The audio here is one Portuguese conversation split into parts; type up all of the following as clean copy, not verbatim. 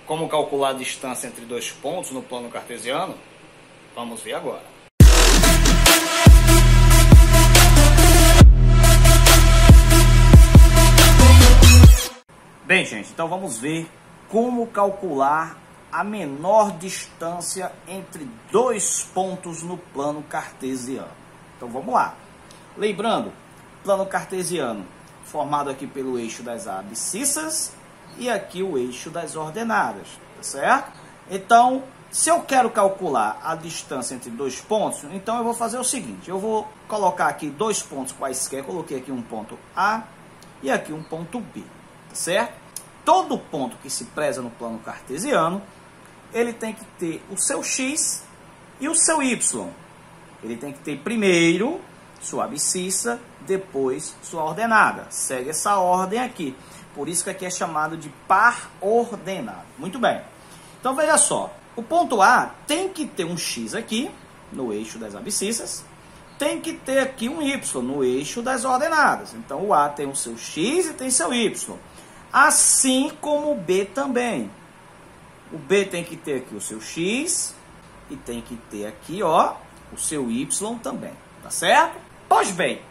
como calcular a distância entre dois pontos no plano cartesiano? Vamos ver agora. Bem, gente, então vamos ver como calcular a menor distância entre dois pontos no plano cartesiano. Então vamos lá. Lembrando, plano cartesiano formado aqui pelo eixo das abscissas e aqui o eixo das ordenadas, tá certo? Então, se eu quero calcular a distância entre dois pontos, então eu vou fazer o seguinte, eu vou colocar aqui dois pontos quaisquer, coloquei aqui um ponto A e aqui um ponto B, tá certo? Todo ponto que se preza no plano cartesiano, ele tem que ter o seu x e o seu y. Ele tem que ter primeiro sua abscissa, depois sua ordenada. Segue essa ordem aqui. Por isso que aqui é chamado de par ordenado. Muito bem. Então veja só. O ponto A tem que ter um x aqui, no eixo das abscissas. Tem que ter aqui um y, no eixo das ordenadas. Então o A tem o seu x e tem seu y. Assim como o B também. O B tem que ter aqui o seu x e tem que ter aqui, ó, o seu y também, tá certo? Pois bem,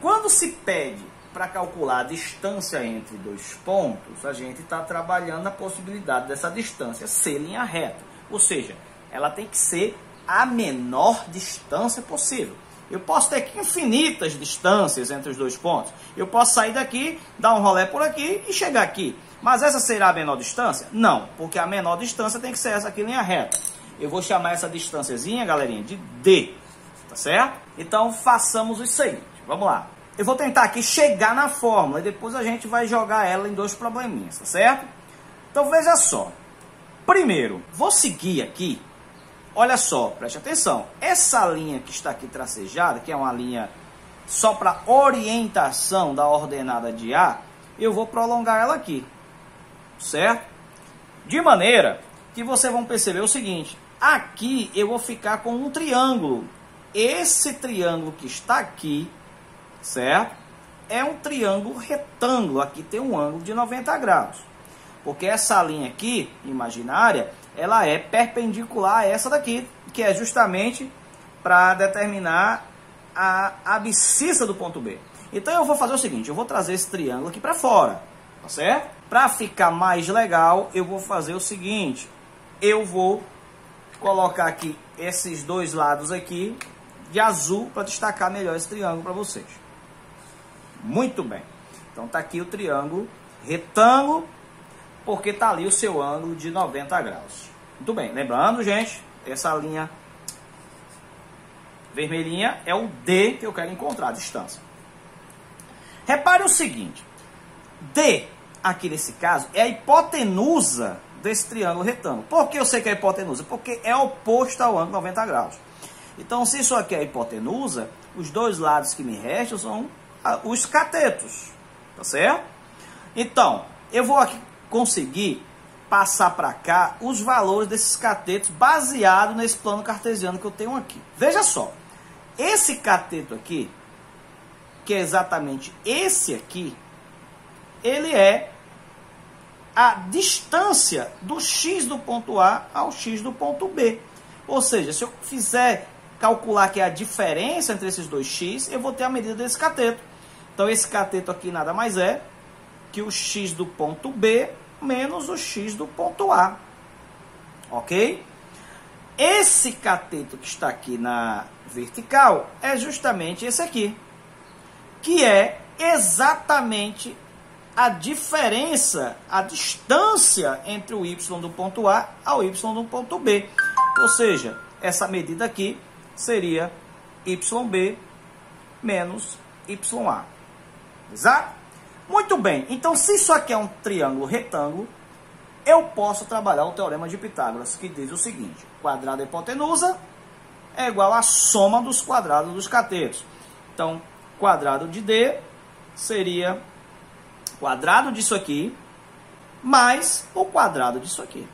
quando se pede para calcular a distância entre dois pontos, a gente está trabalhando a possibilidade dessa distância ser linha reta. Ou seja, ela tem que ser a menor distância possível. Eu posso ter aqui infinitas distâncias entre os dois pontos. Eu posso sair daqui, dar um rolê por aqui e chegar aqui. Mas essa será a menor distância? Não, porque a menor distância tem que ser essa aqui, linha reta. Eu vou chamar essa distânciazinha, galerinha, de D. Tá certo? Então, façamos o seguinte. Vamos lá. Eu vou tentar aqui chegar na fórmula e depois a gente vai jogar ela em dois probleminhas, tá certo? Então, veja só. Primeiro, vou seguir aqui. Olha só, preste atenção. Essa linha que está aqui tracejada, que é uma linha só para orientação da ordenada de A, eu vou prolongar ela aqui, certo? De maneira que vocês vão perceber o seguinte. Aqui eu vou ficar com um triângulo. Esse triângulo que está aqui, certo? É um triângulo retângulo. Aqui tem um ângulo de 90 graus. Porque essa linha aqui, imaginária, ela é perpendicular a essa daqui, que é justamente para determinar a abscissa do ponto B. Então eu vou fazer o seguinte, eu vou trazer esse triângulo aqui para fora, tá certo? Para ficar mais legal, eu vou fazer o seguinte, eu vou colocar aqui esses dois lados aqui de azul para destacar melhor esse triângulo para vocês. Muito bem. Então tá aqui o triângulo retângulo, porque tá ali o seu ângulo de 90 graus. Muito bem, lembrando, gente, essa linha vermelhinha é o D que eu quero encontrar, a distância. Repare o seguinte, D, aqui nesse caso, é a hipotenusa desse triângulo retângulo. Por que eu sei que é a hipotenusa? Porque é oposto ao ângulo 90 graus. Então, se isso aqui é a hipotenusa, os dois lados que me restam são os catetos, tá certo? Então, eu vou aqui conseguir passar para cá os valores desses catetos baseado nesse plano cartesiano que eu tenho aqui. Veja só, esse cateto aqui, que é exatamente esse aqui, ele é a distância do x do ponto A ao x do ponto B. Ou seja, se eu fizer calcular que é a diferença entre esses dois x, eu vou ter a medida desse cateto. Então, esse cateto aqui nada mais é que o x do ponto B menos o x do ponto A. Ok? Esse cateto que está aqui na vertical é justamente esse aqui, que é exatamente a diferença, a distância entre o y do ponto A ao y do ponto B. Ou seja, essa medida aqui seria YB menos YA. Exato? Muito bem. Então, se isso aqui é um triângulo retângulo, eu posso trabalhar o teorema de Pitágoras, que diz o seguinte: quadrado da hipotenusa é igual à soma dos quadrados dos catetos. Então, quadrado de D seria quadrado disso aqui mais o quadrado disso aqui.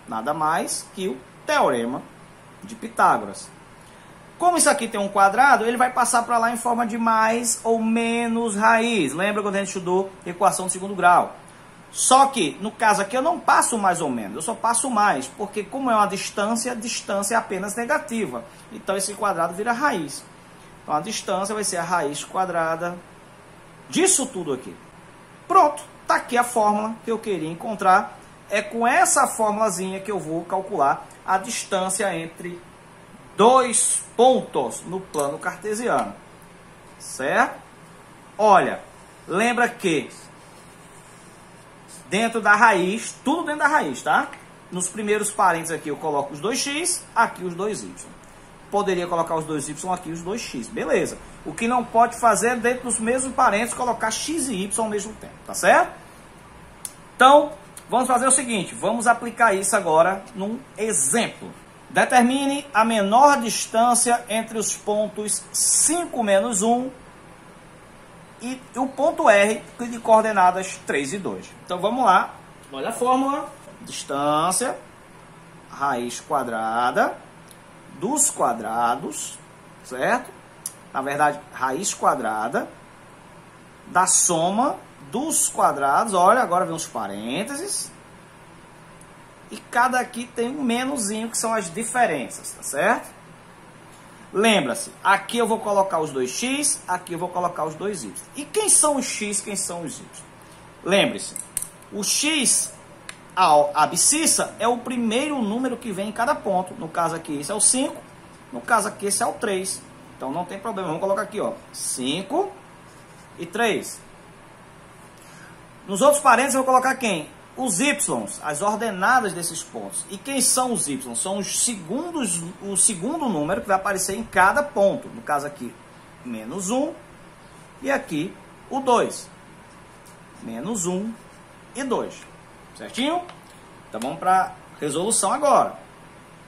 Nada mais que o teorema de Pitágoras. Como isso aqui tem um quadrado, ele vai passar para lá em forma de mais ou menos raiz. Lembra quando a gente estudou equação de segundo grau? Só que, no caso aqui, eu não passo mais ou menos, eu só passo mais, porque como é uma distância, a distância é apenas negativa. Então, esse quadrado vira raiz. Então, a distância vai ser a raiz quadrada disso tudo aqui. Pronto, está aqui a fórmula que eu queria encontrar. É com essa formulazinha que eu vou calcular a distância entre dois pontos no plano cartesiano. Certo? Olha, lembra que dentro da raiz, tudo dentro da raiz, tá? Nos primeiros parênteses aqui eu coloco os 2x, aqui os 2y. Poderia colocar os 2y aqui, os 2x, beleza. O que não pode fazer é dentro dos mesmos parênteses colocar x e y ao mesmo tempo, tá certo? Então, vamos fazer o seguinte, vamos aplicar isso agora num exemplo. Determine a menor distância entre os pontos 5 menos 1 e o ponto R de coordenadas 3 e 2. Então vamos lá, olha a fórmula, distância, raiz quadrada dos quadrados, certo? Na verdade, raiz quadrada da soma dos quadrados, olha, agora vem os parênteses, e cada aqui tem um menuzinho, que são as diferenças, tá certo? Lembra-se, aqui eu vou colocar os 2x, aqui eu vou colocar os 2y. E quem são os x, quem são os y? Lembre-se, o x abscissa é o primeiro número que vem em cada ponto. No caso aqui, esse é o 5, no caso aqui, esse é o 3. Então não tem problema, vamos colocar aqui, ó, 5 e 3. Nos outros parênteses eu vou colocar quem? Os y, as ordenadas desses pontos. E quem são os y? São os segundos, o segundo número que vai aparecer em cada ponto. No caso aqui, menos 1 e aqui o 2. Menos 1 e 2. Certinho? Então vamos para a resolução agora.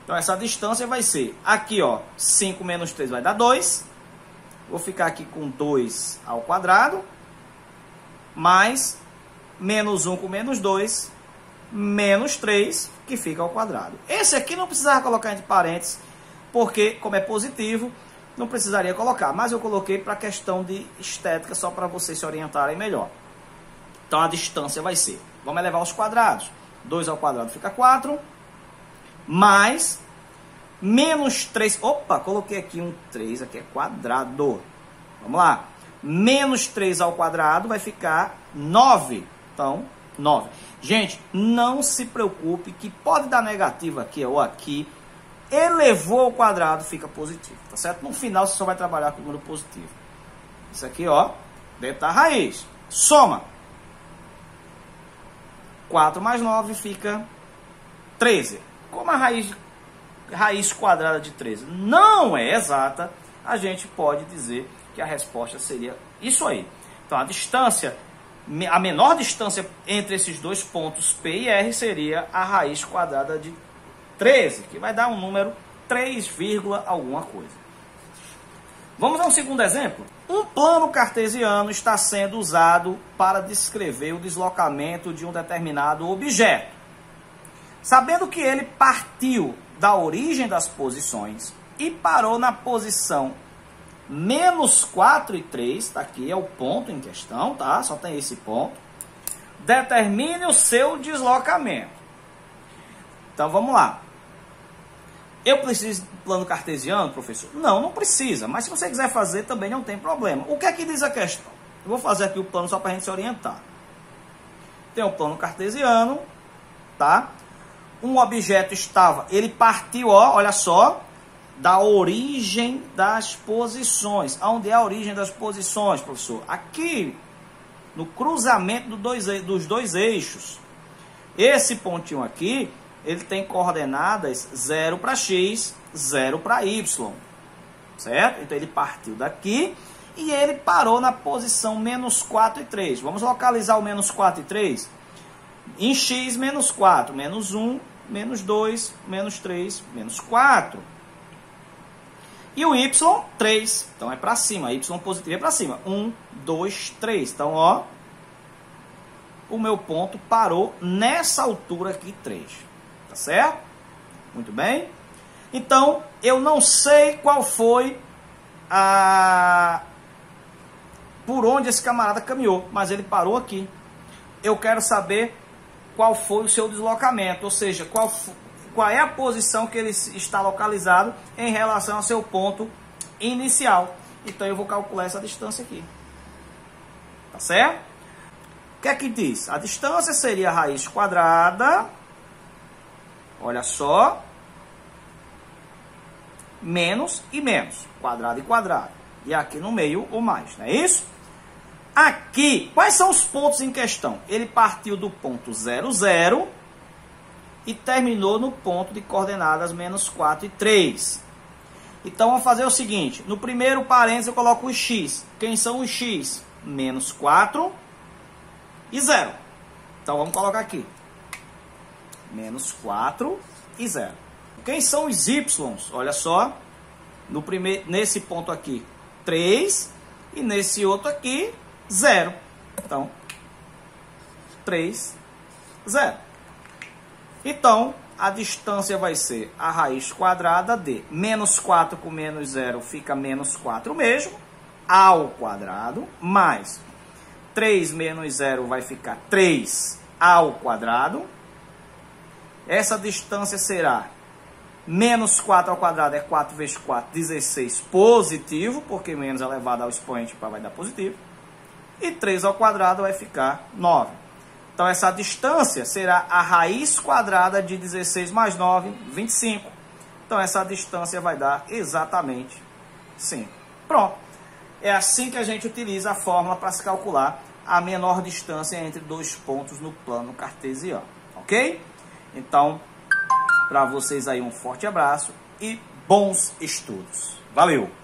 Então essa distância vai ser aqui, ó, 5 menos 3 vai dar 2. Vou ficar aqui com 2 ao quadrado, mais menos 1 com menos 2, menos 3, que fica ao quadrado. Esse aqui não precisava colocar entre parênteses, porque como é positivo, não precisaria colocar. Mas eu coloquei para questão de estética, só para vocês se orientarem melhor. Então a distância vai ser, vamos elevar aos quadrados. 2 ao quadrado fica 4, mais menos 3, opa, coloquei aqui um 3, aqui é quadrado. Vamos lá, menos 3 ao quadrado vai ficar 9. Então, 9. Gente, não se preocupe que pode dar negativo aqui ou aqui. Elevou ao quadrado, fica positivo, tá certo? No final, você só vai trabalhar com o número positivo. Isso aqui, ó, dentro da raiz. Soma. 4 mais 9 fica 13. Como a raiz quadrada de 13 não é exata, a gente pode dizer que a resposta seria isso aí. Então, a distância... A menor distância entre esses dois pontos P e R seria a raiz quadrada de 13, que vai dar um número 3, alguma coisa. Vamos a um segundo exemplo. Um plano cartesiano está sendo usado para descrever o deslocamento de um determinado objeto. Sabendo que ele partiu da origem das posições e parou na posição menos 4 e 3, tá aqui, é o ponto em questão, tá? Só tem esse ponto. Determine o seu deslocamento. Então, vamos lá. Eu preciso de plano cartesiano, professor? Não, não precisa. Mas se você quiser fazer, também não tem problema. O que é que diz a questão? Eu vou fazer aqui o plano só para a gente se orientar. Tem o plano cartesiano, tá? Um objeto estava, ele partiu, ó, olha só, da origem das posições. Onde é a origem das posições, professor? Aqui, no cruzamento dos dois eixos. Esse pontinho aqui, ele tem coordenadas 0 para x, 0 para y. Certo? Então, ele partiu daqui e ele parou na posição menos 4 e 3. Vamos localizar o menos 4 e 3? Em x, menos 4, menos 1, menos 2, menos 3, menos 4. E o y, 3. Então, é para cima. Y positivo é para cima. 1, 2, 3. Então, ó, o meu ponto parou nessa altura aqui, 3. Tá certo? Muito bem. Então, eu não sei qual foi por onde esse camarada caminhou, mas ele parou aqui. Eu quero saber qual foi o seu deslocamento, ou seja, qual é a posição que ele está localizado em relação ao seu ponto inicial. Então eu vou calcular essa distância aqui. Tá certo? O que é que diz? A distância seria a raiz quadrada, olha só, menos e menos, quadrado e quadrado. E aqui no meio o mais, não é isso? Aqui, quais são os pontos em questão? Ele partiu do ponto 0, 0 e terminou no ponto de coordenadas menos 4 e 3. Então vamos fazer o seguinte, no primeiro parênteses eu coloco os x. Quem são os x? Menos 4 e 0. Então vamos colocar aqui. Menos 4 e 0. Quem são os y? Olha só. Nesse ponto aqui, 3. E nesse outro aqui, 0. Então, 3, 0. Então, a distância vai ser a raiz quadrada de menos 4 com menos 0 fica menos 4 mesmo, ao quadrado, mais 3 menos 0 vai ficar 3 ao quadrado. Essa distância será menos 4 ao quadrado, é 4 vezes 4, 16 positivo, porque menos elevado ao expoente vai dar positivo. E 3 ao quadrado vai ficar 9. Então essa distância será a raiz quadrada de 16 mais 9, 25. Então essa distância vai dar exatamente 5. Pronto. É assim que a gente utiliza a fórmula para se calcular a menor distância entre dois pontos no plano cartesiano. Ok? Então, para vocês aí um forte abraço e bons estudos. Valeu!